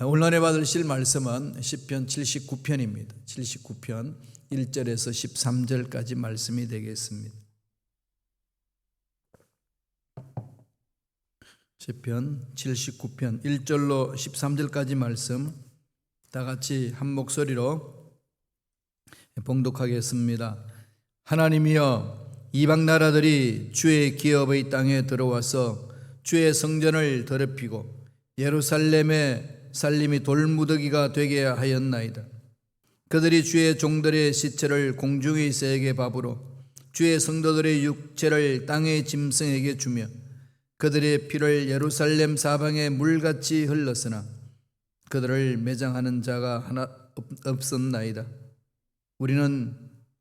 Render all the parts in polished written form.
오늘 은혜 받으실 말씀은 시편 79편입니다. 79편 1절에서 13절까지 말씀이 되겠습니다. 시편 79편 1절로 13절까지 말씀 다 같이 한 목소리로 봉독하겠습니다. 하나님이여, 이방 나라들이 주의 기업의 땅에 들어와서 주의 성전을 더럽히고 예루살렘의 살림이 돌무더기가 되게 하였나이다. 그들이 주의 종들의 시체를 공중의 새에게 밥으로 주의 성도들의 육체를 땅의 짐승에게 주며 그들의 피를 예루살렘 사방에 물같이 흘렀으나 그들을 매장하는 자가 하나 없었나이다. 우리는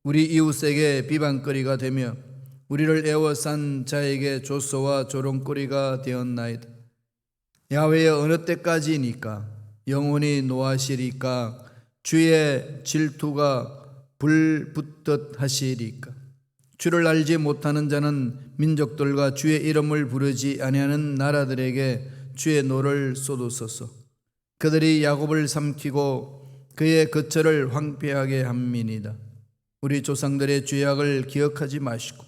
우리 이웃에게 비방거리가 되며 우리를 애워싼 자에게 조소와 조롱거리가 되었나이다. 야훼여, 어느 때까지니까? 영원히 노하시리까? 주의 질투가 불 붙듯 하시리까? 주를 알지 못하는 자는 민족들과 주의 이름을 부르지 아니하는 나라들에게 주의 노를 쏟으소서. 그들이 야곱을 삼키고 그의 거처를 황폐하게 함이니이다. 우리 조상들의 죄악을 기억하지 마시고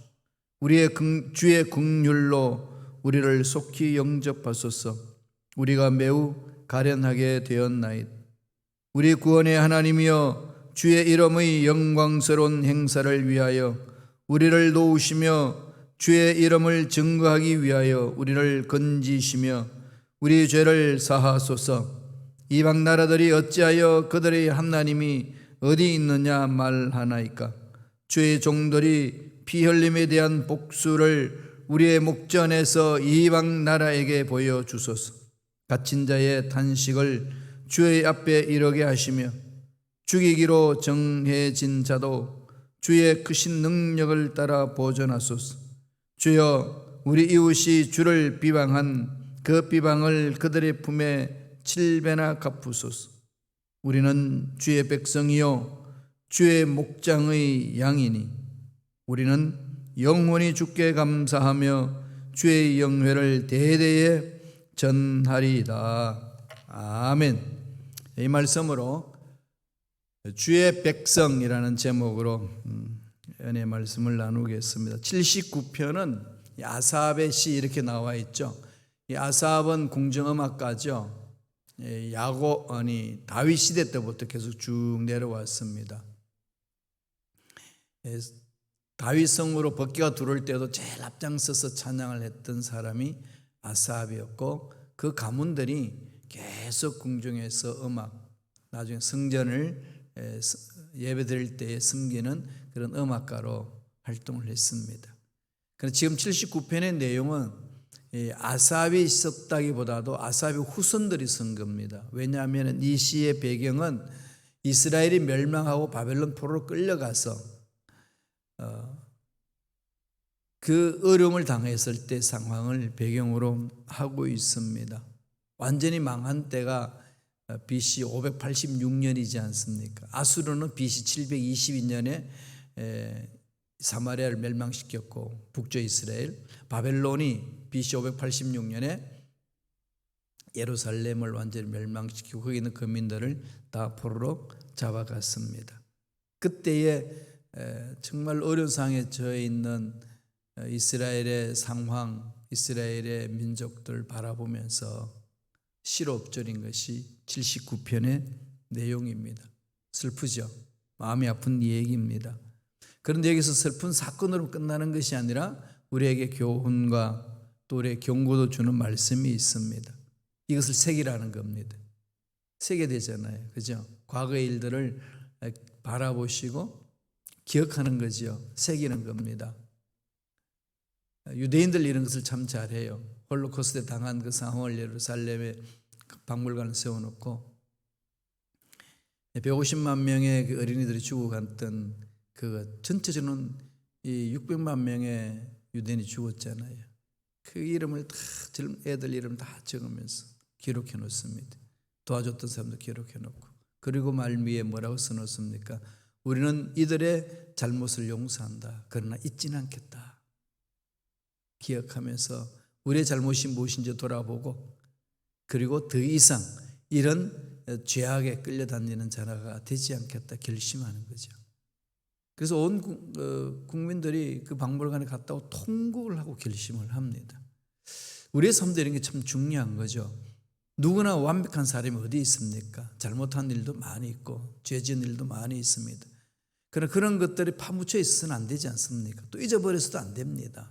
주의 긍휼로 우리를 속히 영접하소서. 우리가 매우 가련하게 되었나이다. 우리 구원의 하나님이여, 주의 이름의 영광스러운 행사를 위하여 우리를 도우시며 주의 이름을 증거하기 위하여 우리를 건지시며 우리 죄를 사하소서. 이방 나라들이 어찌하여 그들의 하나님이 어디 있느냐 말하나이까? 주의 종들이 피 흘림에 대한 복수를 우리의 목전에서 이방 나라에게 보여주소서. 갇힌 자의 탄식을 주의 앞에 이르게 하시며 죽이기로 정해진 자도 주의 크신 능력을 따라 보존하소서. 주여, 우리 이웃이 주를 비방한 그 비방을 그들의 품에 7배나 갚으소서. 우리는 주의 백성이요 주의 목장의 양이니 우리는 영원히 주께 감사하며 주의 영회를 대대에 전하리이다. 아멘. 이 말씀으로 주의 백성이라는 제목으로 은혜 말씀을 나누겠습니다. 79편은 아삽의 시 이렇게 나와 있죠. 이 아삽은 궁정음악가죠. 다윗 시대 때부터 계속 쭉 내려왔습니다. 다윗 성으로 법궤가 들어올 때도 제일 앞장서서 찬양을 했던 사람이 아삽이었고 그 가문들이 계속 궁중에서 나중에 성전을 예배 드릴 때에 섬기는 그런 음악가로 활동을 했습니다. 그런데 지금 79편의 내용은 아삽이 썼다기보다도 아삽의 후손들이 쓴 겁니다. 왜냐하면 이 시의 배경은 이스라엘이 멸망하고 바벨론 포로로 끌려가서 그 어려움을 당했을 때 상황을 배경으로 하고 있습니다. 완전히 망한 때가 BC 586년이지 않습니까? 아수르는 BC 722년에 사마리아를 멸망시켰고 북쪽 이스라엘, 바벨론이 BC 586년에 예루살렘을 완전히 멸망시키고 거기 있는 거민들을 다 포로로 잡아갔습니다. 그때에 정말 어려운 상황에 처해 있는 이스라엘의 상황, 이스라엘의 민족들 바라보면서 시로 엎드린 것이 79편의 내용입니다. 슬프죠. 마음이 아픈 얘기입니다. 그런데 여기서 슬픈 사건으로 끝나는 것이 아니라 우리에게 교훈과 또 우리의 경고도 주는 말씀이 있습니다. 이것을 새기라는 겁니다. 새게 되잖아요. 그죠? 과거의 일들을 바라보시고 기억하는 거죠. 새기는 겁니다. 유대인들 이런 것을 참 잘해요. 홀로코스트에 당한 그 상황을 예루살렘에 박물관을 세워놓고 150만 명의 그 어린이들이 죽어갔던 그 전체적으로는 이 600만 명의 유대인이 죽었잖아요. 그 이름을 다 애들 이름 다 적으면서 기록해 놓습니다. 도와줬던 사람도 기록해 놓고 그리고 말미에 뭐라고 써놓습니까? 우리는 이들의 잘못을 용서한다. 그러나 잊지는 않겠다. 기억하면서 우리의 잘못이 무엇인지 돌아보고 그리고 더 이상 이런 죄악에 끌려다니는 자가 되지 않겠다 결심하는 거죠. 그래서 온 국민들이 그 박물관에 갔다고 통곡을 하고 결심을 합니다. 우리의 삶도 이런 게 참 중요한 거죠. 누구나 완벽한 사람이 어디 있습니까? 잘못한 일도 많이 있고 죄 지은 일도 많이 있습니다. 그러나 그런 것들이 파묻혀 있어서는 안 되지 않습니까? 또 잊어버려서도 안 됩니다.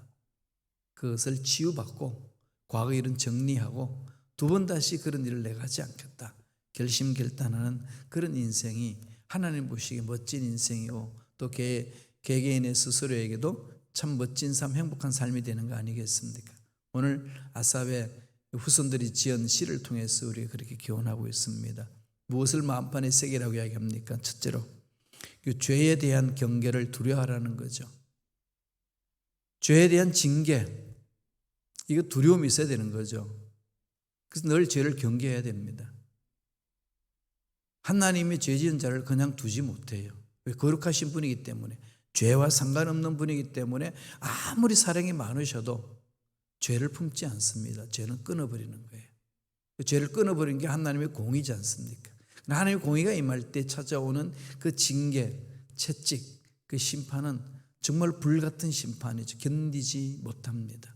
그것을 치유받고 과거 일은 정리하고 두 번 다시 그런 일을 내가 하지 않겠다 결심결단하는 그런 인생이 하나님 보시기에 멋진 인생이고 또 개개인의 스스로에게도 참 멋진 삶, 행복한 삶이 되는 거 아니겠습니까? 오늘 아삽의 후손들이 지은 시를 통해서 우리가 그렇게 교훈하고 있습니다. 무엇을 마음판에 새기라고 이야기합니까? 첫째로 그 죄에 대한 경계를 두려워하라는 거죠. 죄에 대한 징계, 이거 두려움이 있어야 되는 거죠. 그래서 늘 죄를 경계해야 됩니다. 하나님이 죄 지은 자를 그냥 두지 못해요. 왜? 거룩하신 분이기 때문에, 죄와 상관없는 분이기 때문에 아무리 사랑이 많으셔도 죄를 품지 않습니다. 죄는 끊어버리는 거예요. 죄를 끊어버리는 게 하나님의 공의지 않습니까? 하나님의 공의가 임할 때 찾아오는 그 징계, 채찍, 그 심판은 정말 불같은 심판이죠. 견디지 못합니다.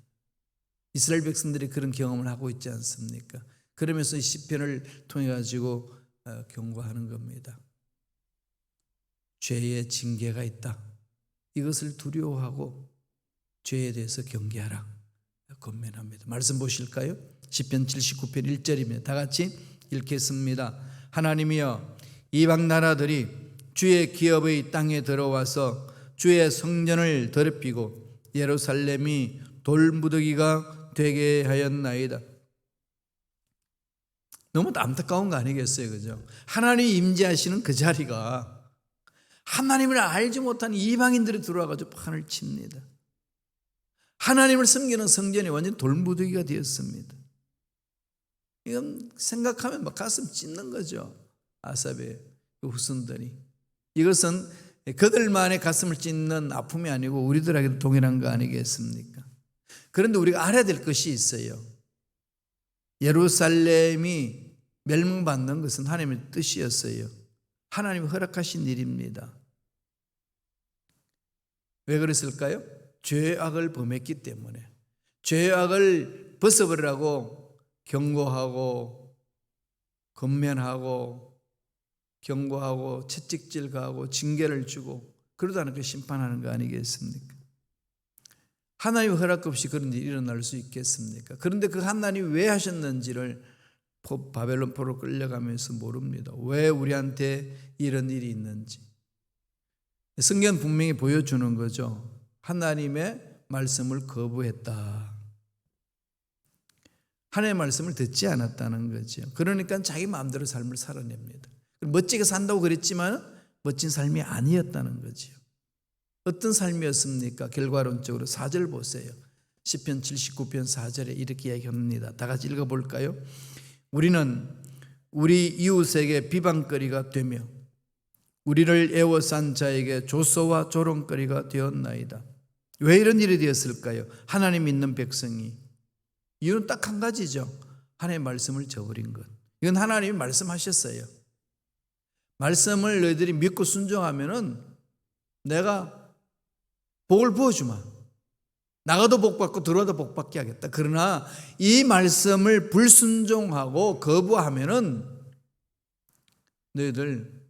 이스라엘 백성들이 그런 경험을 하고 있지 않습니까? 그러면서 시편을 통해 가지고 경고하는 겁니다. 죄의 징계가 있다. 이것을 두려워하고 죄에 대해서 경계하라. 권면합니다. 말씀 보실까요? 시편 79편 1절입니다. 다 같이 읽겠습니다. 하나님이여, 이방 나라들이 주의 기업의 땅에 들어와서 주의 성전을 더럽히고 예루살렘이 돌무더기가 되게 하였나이다. 너무 안타까운 거 아니겠어요? 그죠? 하나님이 임재하시는 그 자리가 하나님을 알지 못한 이방인들이 들어와가지고 판을 칩니다. 하나님을 섬기는 성전이 완전 돌무더기가 되었습니다. 이건 생각하면 막 가슴 찢는 거죠. 아삽의 그 후손들이. 이것은 그들만의 가슴을 찢는 아픔이 아니고 우리들에게도 동일한 거 아니겠습니까? 그런데 우리가 알아야 될 것이 있어요. 예루살렘이 멸망받는 것은 하나님의 뜻이었어요. 하나님이 허락하신 일입니다. 왜 그랬을까요? 죄악을 범했기 때문에. 죄악을 벗어버리라고 경고하고 권면하고 경고하고 채찍질 가하고 징계를 주고 그러다 않게 심판하는 거 아니겠습니까? 하나님의 허락 없이 그런 일이 일어날 수 있겠습니까? 그런데 그 하나님이 왜 하셨는지를 바벨론 포로 끌려가면서 모릅니다. 왜 우리한테 이런 일이 있는지. 성경 분명히 보여주는 거죠. 하나님의 말씀을 거부했다. 하나님의 말씀을 듣지 않았다는 거죠. 그러니까 자기 마음대로 삶을 살아냅니다. 멋지게 산다고 그랬지만 멋진 삶이 아니었다는 거죠. 어떤 삶이었습니까? 결과론적으로 4절 보세요. 시편 79편 4절에 이렇게 이야기합니다. 다 같이 읽어볼까요? 우리는 우리 이웃에게 비방거리가 되며 우리를 애워싼 자에게 조소와 조롱거리가 되었나이다. 왜 이런 일이 되었을까요? 하나님 믿는 백성이. 이유는 딱 한 가지죠. 하나님의 말씀을 저버린 것. 이건 하나님이 말씀하셨어요. 말씀을 너희들이 믿고 순종하면은 내가 복을 부어주마. 나가도 복받고 들어와도 복받게 하겠다. 그러나 이 말씀을 불순종하고 거부하면은 너희들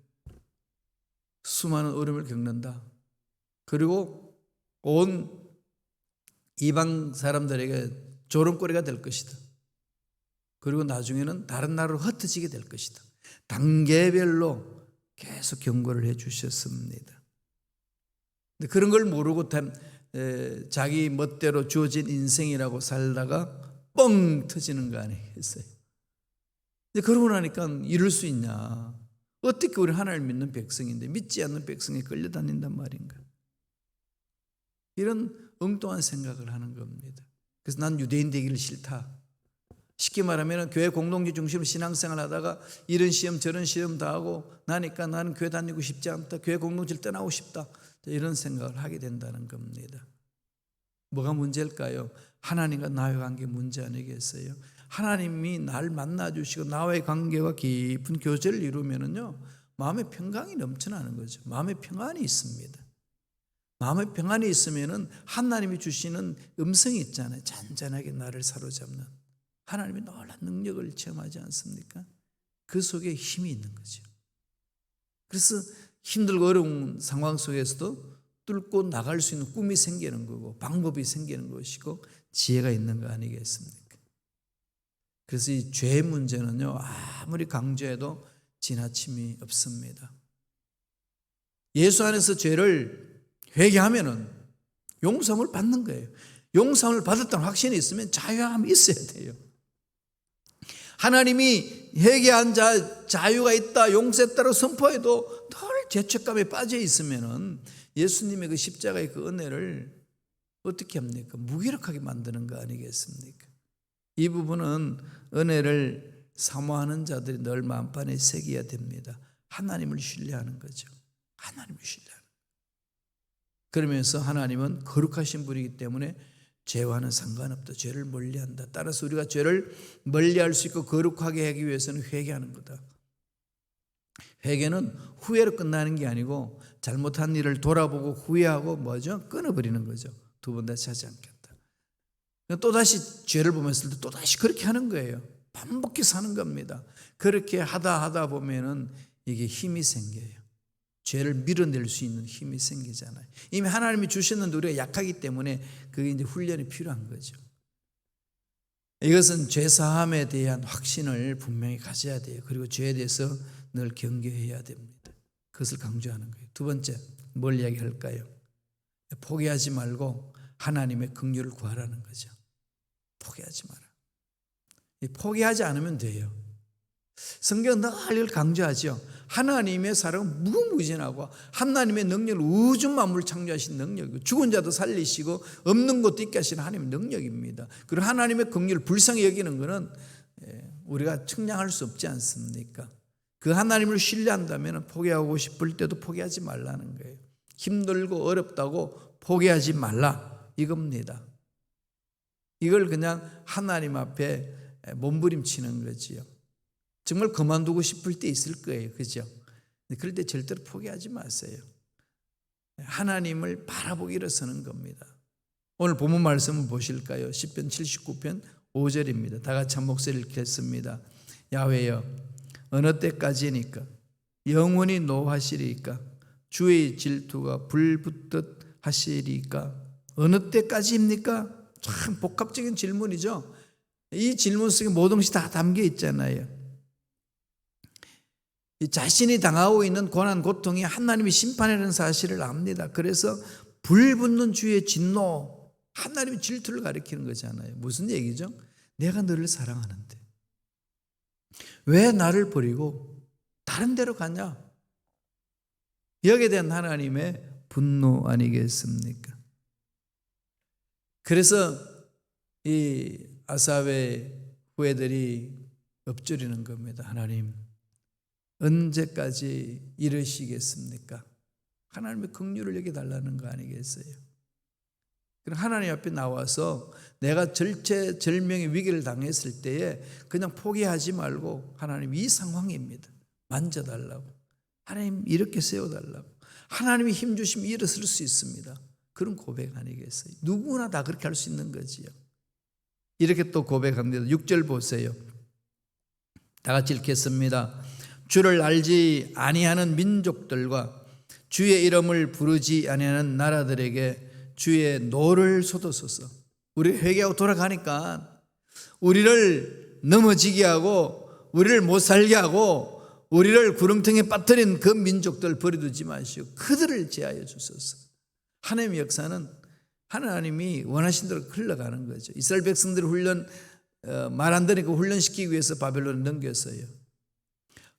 수많은 어려움을 겪는다. 그리고 온 이방 사람들에게 조롱거리가 될 것이다. 그리고 나중에는 다른 나라로 흩어지게 될 것이다. 단계별로 계속 경고를 해 주셨습니다. 근데 그런 걸 모르고 자기 멋대로 주어진 인생이라고 살다가 뻥 터지는 거 아니겠어요? 근데 그러고 나니까 이럴 수 있냐? 어떻게 우리 하나님을 믿는 백성인데 믿지 않는 백성에 끌려다닌단 말인가? 이런 엉뚱한 생각을 하는 겁니다. 그래서 난 유대인 되기를 싫다. 쉽게 말하면 교회 공동체 중심으로 신앙생활 하다가 이런 시험 저런 시험 다 하고 나니까 나는 교회 다니고 싶지 않다. 교회 공동체를 떠나고 싶다. 이런 생각을 하게 된다는 겁니다. 뭐가 문제일까요? 하나님과 나의 관계 문제 아니겠어요? 하나님이 날 만나주시고 나와의 관계가 깊은 교제를 이루면은요, 마음의 평강이 넘쳐나는 거죠. 마음의 평안이 있습니다. 마음의 평안이 있으면은 하나님이 주시는 음성이 있잖아요. 잔잔하게 나를 사로잡는 하나님의 놀라운 능력을 체험하지 않습니까? 그 속에 힘이 있는 거죠. 그래서 힘들고 어려운 상황 속에서도 뚫고 나갈 수 있는 꿈이 생기는 거고 방법이 생기는 것이고 지혜가 있는 거 아니겠습니까? 그래서 이 죄의 문제는요, 아무리 강조해도 지나침이 없습니다. 예수 안에서 죄를 회개하면은 용서함을 받는 거예요. 용서함을 받았다는 확신이 있으면 자유함이 있어야 돼요. 하나님이 회개한 자유가 있다, 용서했다고 선포해도 늘 죄책감에 빠져 있으면은 예수님의 그 십자가의 그 은혜를 어떻게 합니까? 무기력하게 만드는 거 아니겠습니까? 이 부분은 은혜를 사모하는 자들이 늘 마음판에 새겨야 됩니다. 하나님을 신뢰하는 거죠. 하나님을 신뢰하는 거죠. 그러면서 하나님은 거룩하신 분이기 때문에 죄와는 상관없다. 죄를 멀리한다. 따라서 우리가 죄를 멀리할 수 있고 거룩하게 하기 위해서는 회개하는 거다. 회개는 후회로 끝나는 게 아니고 잘못한 일을 돌아보고 후회하고 뭐죠? 끊어버리는 거죠. 두 번 다시 하지 않겠다. 또다시 죄를 보면서 또다시 그렇게 하는 거예요. 반복해서 하는 겁니다. 그렇게 하다 보면은 이게 힘이 생겨요. 죄를 밀어낼 수 있는 힘이 생기잖아요. 이미 하나님이 주셨는데 우리가 약하기 때문에 그게 이제 훈련이 필요한 거죠. 이것은 죄사함에 대한 확신을 분명히 가져야 돼요. 그리고 죄에 대해서 늘 경계해야 됩니다. 그것을 강조하는 거예요. 두 번째, 뭘 이야기할까요? 포기하지 말고 하나님의 긍휼을 구하라는 거죠. 포기하지 마라. 포기하지 않으면 돼요. 성경은 늘 이걸 강조하죠. 하나님의 사랑은 무궁무진하고 하나님의 능력을 우주 만물을 창조하신 능력이고 죽은 자도 살리시고 없는 것도 있게 하시는 하나님의 능력입니다. 그리고 하나님의 긍휼을 불쌍히 여기는 것은 우리가 측량할 수 없지 않습니까? 그 하나님을 신뢰한다면 포기하고 싶을 때도 포기하지 말라는 거예요. 힘들고 어렵다고 포기하지 말라 이겁니다. 이걸 그냥 하나님 앞에 몸부림치는 거지요. 정말 그만두고 싶을 때 있을 거예요. 그죠? 그럴 때 절대로 포기하지 마세요. 하나님을 바라보기 일어서는 겁니다. 오늘 본문 말씀을 보실까요? 시편 79편 5절입니다. 다 같이 한 목소리를 읽겠습니다. 야훼여 어느 때까지니까 영원히 노하시리까 주의 질투가 불붙듯 하시리까 어느 때까지입니까? 참 복합적인 질문이죠. 이 질문 속에 모든 것이 다 담겨 있잖아요. 자신이 당하고 있는 고난, 고통이 하나님의 심판이라는 사실을 압니다. 그래서 불붙는 주의 진노, 하나님의 질투를 가리키는 거잖아요. 무슨 얘기죠? 내가 너를 사랑하는데 왜 나를 버리고 다른 데로 가냐? 여기에 대한 하나님의 분노 아니겠습니까? 그래서 이 아삽의 후예들이 엎드리는 겁니다. 하나님 언제까지 이러시겠습니까? 하나님의 긍휼을 여겨달라는 거 아니겠어요? 그럼 하나님 앞에 나와서 내가 절체절명의 위기를 당했을 때에 그냥 포기하지 말고 하나님 이 상황입니다. 만져달라고. 하나님 이렇게 세워달라고. 하나님이 힘 주시면 일어설 수 있습니다. 그런 고백 아니겠어요? 누구나 다 그렇게 할 수 있는 거지요. 이렇게 또 고백합니다. 6절 보세요. 다 같이 읽겠습니다. 주를 알지 아니하는 민족들과 주의 이름을 부르지 아니하는 나라들에게 주의 노를 쏟으소서. 우리 회개하고 돌아가니까 우리를 넘어지게 하고 우리를 못 살게 하고 우리를 구렁텅이에 빠뜨린 그 민족들 버려두지 마시고 그들을 제하여 주소서. 하나님의 역사는 하나님이 원하신 대로 흘러가는 거죠. 이스라엘 백성들을 말 안 들으니까 훈련시키기 위해서 바벨론을 넘겼어요.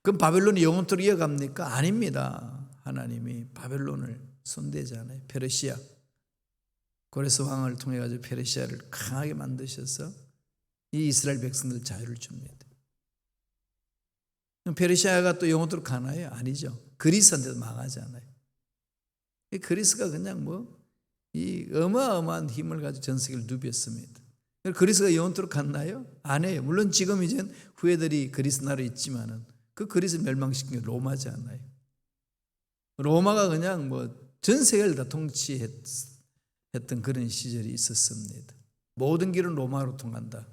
그럼 바벨론이 영원토록 이어갑니까? 아닙니다. 하나님이 바벨론을 손대잖아요. 페르시아 고레스 왕을 통해 가지고 페르시아를 강하게 만드셔서 이 이스라엘 백성들 자유를 줍니다. 페르시아가 또 영원토록 가나요? 아니죠. 그리스한테도 망하잖아요. 그리스가 그냥 이 어마어마한 힘을 가지고 전 세계를 누볐습니다. 그리스가 영원토록 갔나요? 아니에요. 물론 지금 이젠 후예들이 그리스 나라에 있지만은 그 그리스 멸망시킨 게 로마지 않나요? 로마가 그냥 뭐 전 세계를 다 통치했던 그런 시절이 있었습니다. 모든 길은 로마로 통한다.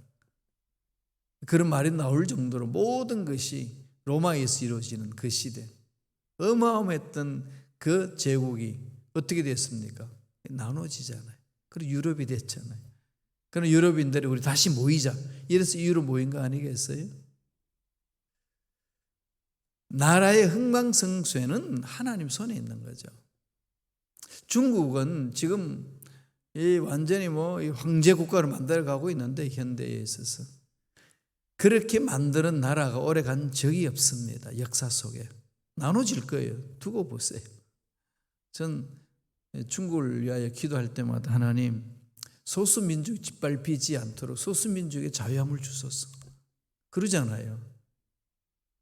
그런 말이 나올 정도로 모든 것이 로마에서 이루어지는 그 시대, 어마어마했던 그 제국이 어떻게 됐습니까? 나눠지잖아요. 그리고 유럽이 됐잖아요. 그럼 유럽인들이 우리 다시 모이자, 이래서 유럽 모인 거 아니겠어요? 나라의 흥망성쇠는 하나님 손에 있는 거죠. 중국은 지금 완전히 이 황제 국가로 만들어가고 있는데, 현대에 있어서 그렇게 만드는 나라가 오래 간 적이 없습니다. 역사 속에 나눠질 거예요. 두고 보세요. 전 중국을 위하여 기도할 때마다 하나님, 소수민족이 짓밟히지 않도록 소수민족의 자유함을 주소서, 그러잖아요.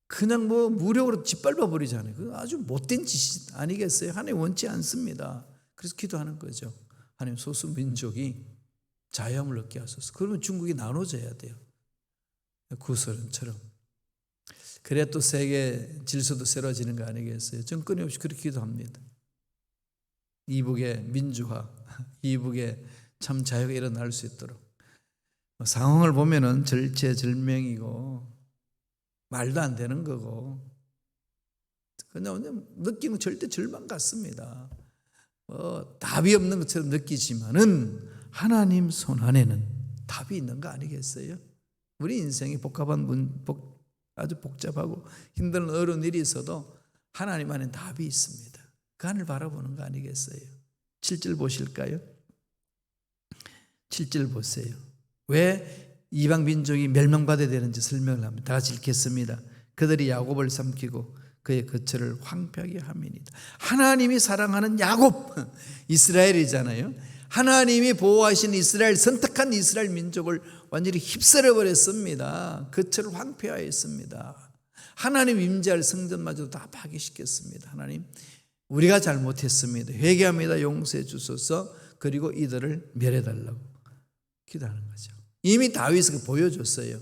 그냥 무력으로 짓밟아 버리잖아요. 그거 아주 못된 짓이 아니겠어요? 하나님 원치 않습니다. 그래서 기도하는 거죠. 하나님, 소수민족이 자유함을 얻게 하소서. 그러면 중국이 나눠져야 돼요. 구소련처럼. 그래야 또 세계 질서도 새로워지는 거 아니겠어요? 전 끊임없이 그렇게 기도합니다. 이북의 민주화, 이북의 참 자유가 일어날 수 있도록. 상황을 보면은 절체절명이고 말도 안 되는 거고, 그냥 느끼는 절대 절망 같습니다. 답이 없는 것처럼 느끼지만은 하나님 손 안에는 답이 있는 거 아니겠어요? 우리 인생이 아주 복잡하고 힘든 어려운 일이 있어도 하나님 안에 답이 있습니다. 그 하늘 바라보는 거 아니겠어요? 7절 보실까요? 7절 보세요. 왜 이방 민족이 멸망받아야 되는지 설명을 합니다. 다 같이 읽겠습니다. 그들이 야곱을 삼키고 그의 거처를 황폐하게 함이니이다. 하나님이 사랑하는 야곱, 이스라엘이잖아요. 하나님이 보호하신 이스라엘, 선택한 이스라엘 민족을 완전히 휩쓸어 버렸습니다. 거처를 황폐화했습니다. 하나님 임재할 성전마저도 다 파괴시켰습니다. 하나님, 우리가 잘못했습니다. 회개합니다. 용서해 주소서. 그리고 이들을 멸해달라고 기도하는 거죠. 이미 다윗이 보여줬어요.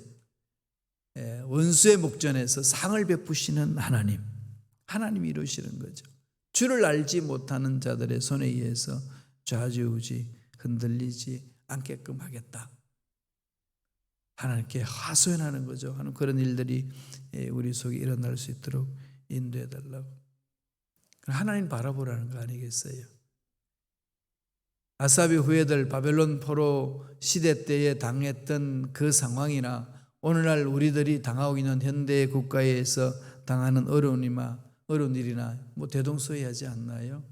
원수의 목전에서 상을 베푸시는 하나님이 이루시는 거죠. 주를 알지 못하는 자들의 손에 의해서 좌지우지 흔들리지 않게끔 하겠다. 하나님께 하소연하는 거죠. 하는 그런 일들이 우리 속에 일어날 수 있도록 인도해 달라고. 하나님 바라보라는 거 아니겠어요? 아사비 후예들 바벨론 포로 시대 때에 당했던 그 상황이나 오늘날 우리들이 당하고 있는 현대 국가에서 당하는 어려운 일이나 대동소이하지 않나요?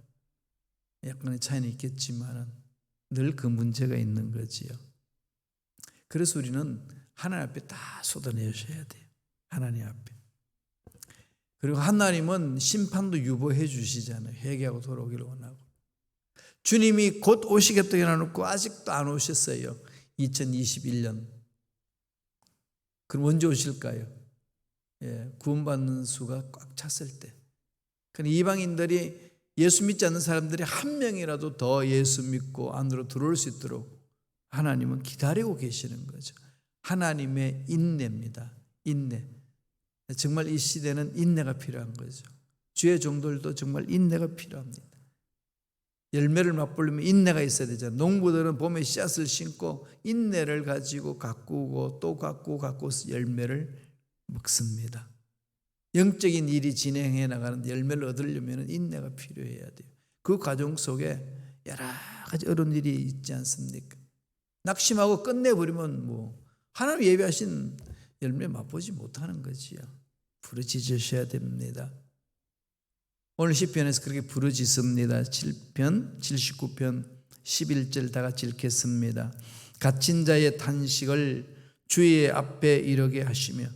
약간의 차이는 있겠지만 늘 그 문제가 있는 거지요. 그래서 우리는 하나님 앞에 다 쏟아내셔야 돼요. 하나님 앞에. 그리고 하나님은 심판도 유보해 주시잖아요. 회개하고 돌아오기를 원하고. 주님이 곧 오시겠다고 해놓고 아직도 안 오셨어요. 2021년. 그럼 언제 오실까요? 구원받는 수가 꽉 찼을 때. 그럼 이방인들이, 예수 믿지 않는 사람들이 한 명이라도 더 예수 믿고 안으로 들어올 수 있도록 하나님은 기다리고 계시는 거죠. 하나님의 인내입니다. 인내. 정말 이 시대는 인내가 필요한 거죠. 주의 종들도 정말 인내가 필요합니다. 열매를 맛보려면 인내가 있어야 되잖아요. 농부들은 봄에 씨앗을 심고 인내를 가지고 가꾸고 또 가꾸고 열매를 먹습니다. 영적인 일이 진행해 나가는데 열매를 얻으려면 인내가 필요해야 돼요. 그 과정 속에 여러 가지 어려운 일이 있지 않습니까? 낙심하고 끝내버리면 하나님 예비하신 열매 맛보지 못하는 거지요. 부르짖으셔야 됩니다. 오늘 시편에서 그렇게 부르짖습니다. 7편 79편 11절 다 같이 읽겠습니다. 갇힌 자의 탄식을 주의 앞에 이르게 하시며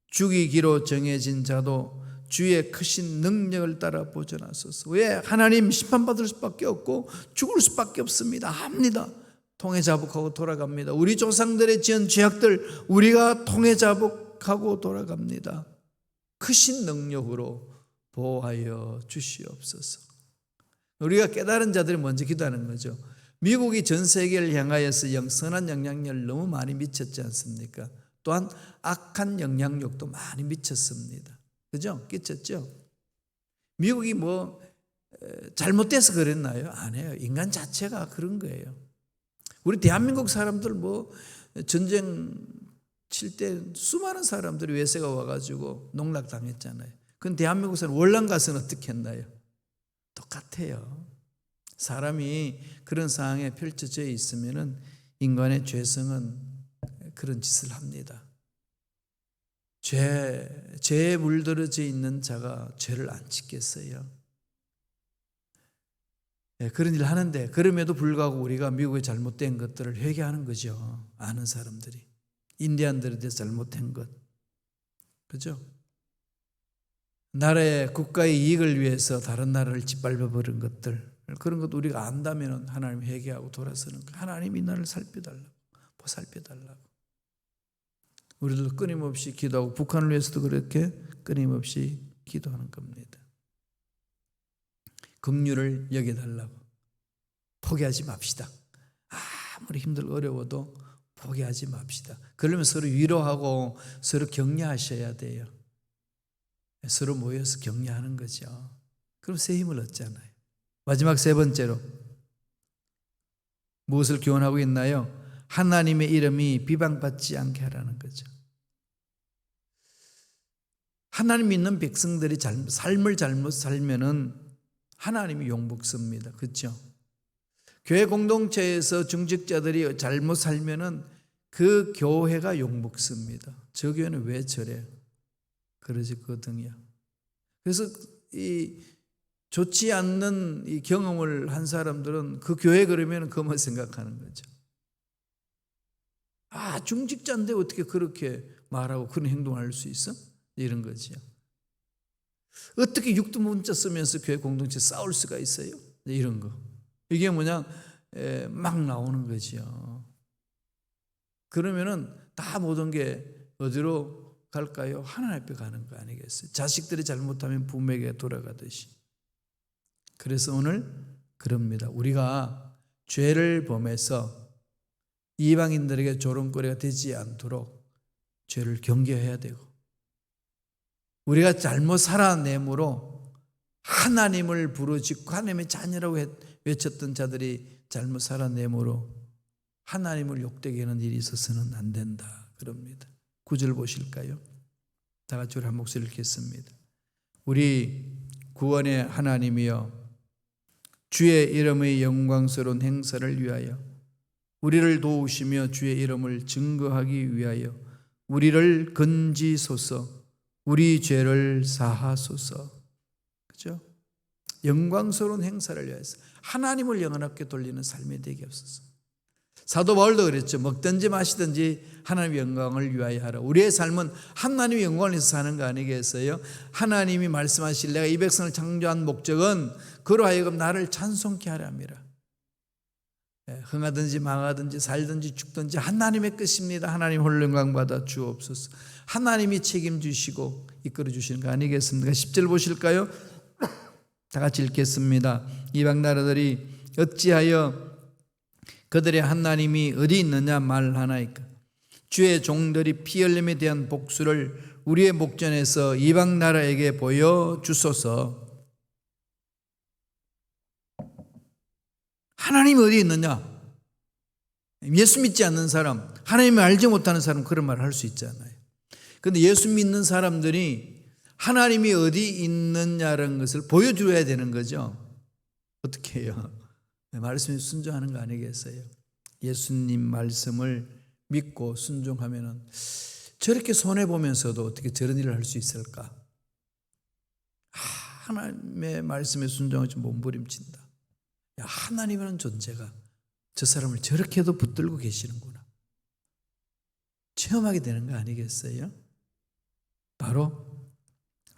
죽이기로 정해진 자도 주의 크신 능력을 따라 보존하소서. 왜? 하나님 심판받을 수밖에 없고 죽을 수밖에 없습니다. 합니다. 통해 자복하고 돌아갑니다. 우리 조상들의 지은 죄악들 우리가 통해 자복하고 돌아갑니다. 크신 능력으로 보호하여 주시옵소서. 우리가 깨달은 자들이 먼저 기도하는 거죠. 미국이 전 세계를 향하여서 선한 영향력을 너무 많이 미쳤지 않습니까? 또한 악한 영향력도 많이 미쳤습니다. 그죠? 끼쳤죠? 미국이 뭐 잘못돼서 그랬나요? 아니에요. 인간 자체가 그런 거예요. 우리 대한민국 사람들 뭐 전쟁 칠 때 수많은 사람들이 외세가 와가지고 농락당했잖아요. 그건 대한민국 사람 월남 가서는 어떻게 했나요? 똑같아요. 사람이 그런 상황에 펼쳐져 있으면은 인간의 죄성은 그런 짓을 합니다. 죄에 물들어져 있는 자가 죄를 안 짓겠어요. 그런 일을 하는데 그럼에도 불구하고 우리가 미국의 잘못된 것들을 회개하는 거죠. 아는 사람들이. 인디안들에 대해서 잘못된 것. 그죠? 나라의 국가의 이익을 위해서 다른 나라를 짓밟아 버린 것들. 그런 것도 우리가 안다면 하나님 회개하고 돌아서는 거예요. 하나님이 나를 살펴달라고. 보살펴달라고. 우리도 끊임없이 기도하고 북한을 위해서도 그렇게 끊임없이 기도하는 겁니다. 긍휼을 여겨달라고. 포기하지 맙시다. 아무리 힘들고 어려워도 포기하지 맙시다. 그러면 서로 위로하고 서로 격려하셔야 돼요. 서로 모여서 격려하는 거죠. 그럼 새 힘을 얻잖아요. 마지막 세 번째로 무엇을 교훈하고 있나요? 하나님의 이름이 비방받지 않게 하라는 거죠. 하나님 믿는 백성들이 삶을 잘못 살면은 하나님이 욕먹습니다. 그렇죠? 교회 공동체에서 중직자들이 잘못 살면은 그 교회가 욕먹습니다. 저 교회는 왜 저래? 그러거든요. 그래서 이 좋지 않는 이 경험을 한 사람들은 그 교회 그러면 그만 생각하는 거죠. 중직자인데 어떻게 그렇게 말하고 그런 행동을 할 수 있어? 이런 거죠. 어떻게 육두문자 쓰면서 교회 공동체 싸울 수가 있어요? 이런 거. 이게 뭐냐? 막 나오는 거죠. 그러면은 다 모든 게 어디로 갈까요? 하나님 앞에 가는 거 아니겠어요? 자식들이 잘못하면 부모에게 돌아가듯이. 그래서 오늘 그럽니다. 우리가 죄를 범해서 이방인들에게 조롱거리가 되지 않도록 죄를 경계해야 되고, 우리가 잘못 살아내므로 하나님을 부르짖고 하나님의 자녀라고 외쳤던 자들이 잘못 살아내므로 하나님을 욕되게 하는 일이 있어서는 안 된다 그럽니다. 9절 보실까요? 다 같이 우리 한 목소리 읽겠습니다. 우리 구원의 하나님이여, 주의 이름의 영광스러운 행사를 위하여 우리를 도우시며 주의 이름을 증거하기 위하여 우리를 건지소서, 우리 죄를 사하소서. 그죠? 영광스러운 행사를 위하여서 하나님을 영원하게 돌리는 삶이 되게 없어서. 사도 바울도 그랬죠. 먹든지 마시든지 하나님의 영광을 위하여 하라. 우리의 삶은 하나님의 영광을 위해서 사는 거 아니겠어요? 하나님이 말씀하실 내가 이 백성을 창조한 목적은 그로 하여금 나를 찬송케 하려 함이라. 흥하든지 망하든지 살든지 죽든지 하나님의 뜻입니다. 하나님 홀로 영광 받아 주옵소서. 하나님이 책임지시고 이끌어 주시는 거 아니겠습니까? 10절 보실까요? 다 같이 읽겠습니다. 이방 나라들이 어찌하여 그들의 하나님이 어디 있느냐 말하나이까? 주의 종들이 피 흘림에 대한 복수를 우리의 목전에서 이방 나라에게 보여주소서. 하나님이 어디 있느냐? 예수 믿지 않는 사람, 하나님을 알지 못하는 사람 그런 말을 할 수 있잖아요. 그런데 예수 믿는 사람들이 하나님이 어디 있느냐는 것을 보여줘야 되는 거죠. 어떻게 해요? 말씀에 순종하는 거 아니겠어요? 예수님 말씀을 믿고 순종하면은 저렇게 손해보면서도 어떻게 저런 일을 할 수 있을까? 하나님의 말씀에 순종하지 몸부림친다. 야, 하나님이라는 존재가 저 사람을 저렇게도 붙들고 계시는구나. 체험하게 되는 거 아니겠어요? 바로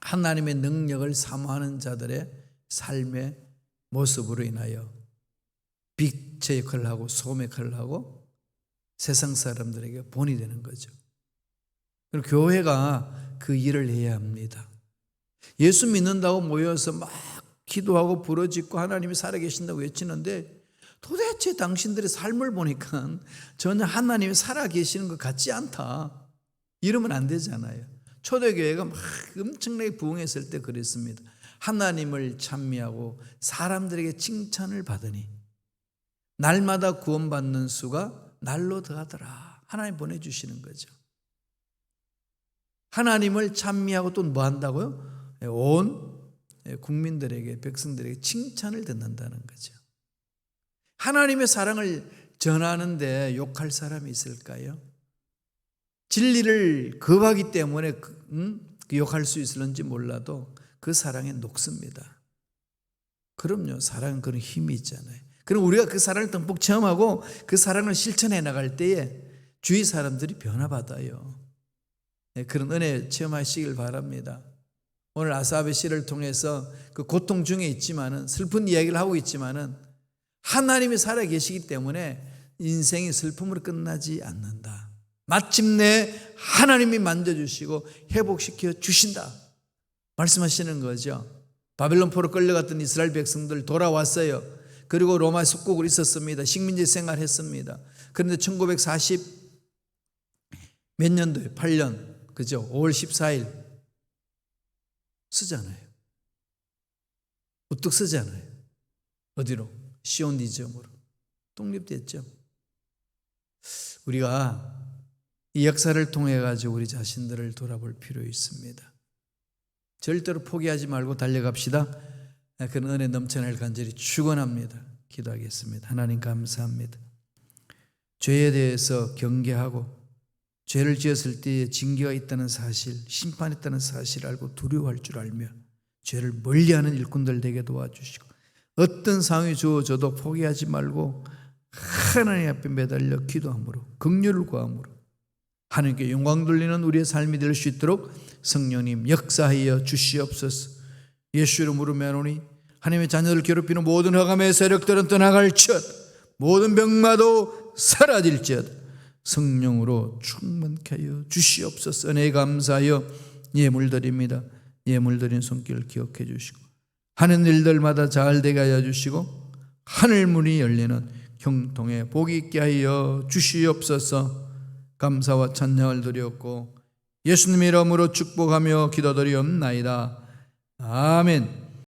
하나님의 능력을 사모하는 자들의 삶의 모습으로 인하여 빛의 역할을 하고 소금의 역할을 하고 세상 사람들에게 본이 되는 거죠. 그리고 교회가 그 일을 해야 합니다. 예수 믿는다고 모여서 막 기도하고 부르짖고 하나님이 살아계신다고 외치는데 도대체 당신들의 삶을 보니까 전혀 하나님이 살아계시는 것 같지 않다. 이러면 안 되잖아요. 초대교회가 막 엄청나게 부흥했을 때 그랬습니다. 하나님을 찬미하고 사람들에게 칭찬을 받으니 날마다 구원받는 수가 날로 더하더라. 하나님 보내주시는 거죠. 하나님을 찬미하고 또 뭐 한다고요? 온 국민들에게, 백성들에게 칭찬을 듣는다는 거죠. 하나님의 사랑을 전하는데 욕할 사람이 있을까요? 진리를 거부하기 때문에 욕할 수 있을는지 몰라도 그 사랑에 녹습니다. 그럼요, 사랑은 그런 힘이 있잖아요. 그럼 우리가 그 사랑을 듬뿍 체험하고 그 사랑을 실천해 나갈 때에 주위 사람들이 변화받아요. 그런 은혜 체험하시길 바랍니다. 오늘 아사베 시를 통해서 그 고통 중에 있지만은, 슬픈 이야기를 하고 있지만은 하나님이 살아계시기 때문에 인생이 슬픔으로 끝나지 않는다. 마침내 하나님이 만져주시고 회복시켜 주신다 말씀하시는 거죠. 바벨론 포로 끌려갔던 이스라엘 백성들 돌아왔어요. 그리고 로마 속국으로 있었습니다. 식민지 생활했습니다. 그런데 1940 몇 년도에 8년 그죠? 5월 14일 쓰잖아요. 우뚝 쓰잖아요. 어디로? 시오니즘으로 독립됐죠. 우리가 이 역사를 통해 가지고 우리 자신들을 돌아볼 필요 있습니다. 절대로 포기하지 말고 달려갑시다. 그런 은혜 넘쳐날 간절히 축원합니다. 기도하겠습니다. 하나님 감사합니다. 죄에 대해서 경계하고 죄를 지었을 때에 징계가 있다는 사실, 심판했다는 사실을 알고 두려워할 줄 알며 죄를 멀리하는 일꾼들 되게 도와주시고 어떤 상황이 주어져도 포기하지 말고 하나님 앞에 매달려 기도함으로 긍휼을 구함으로 하나님께 영광 돌리는 우리의 삶이 될 수 있도록 성령님 역사하여 주시옵소서. 예수 이름으로 매노니 하나님의 자녀들을 괴롭히는 모든 흑암의 세력들은 떠나갈지어다. 모든 병마도 사라질지어다. 성령으로 충만케 하여 주시옵소서. 은혜에 감사하여 예물 드립니다. 예물 드린 손길 기억해 주시고 하는 일들마다 잘 되게 하여 주시고 하늘 문이 열리는 형통에 복이 있게 하여 주시옵소서. 감사와 찬양을 드렸고 예수님 이름으로 축복하며 기도드리옵나이다. 아멘.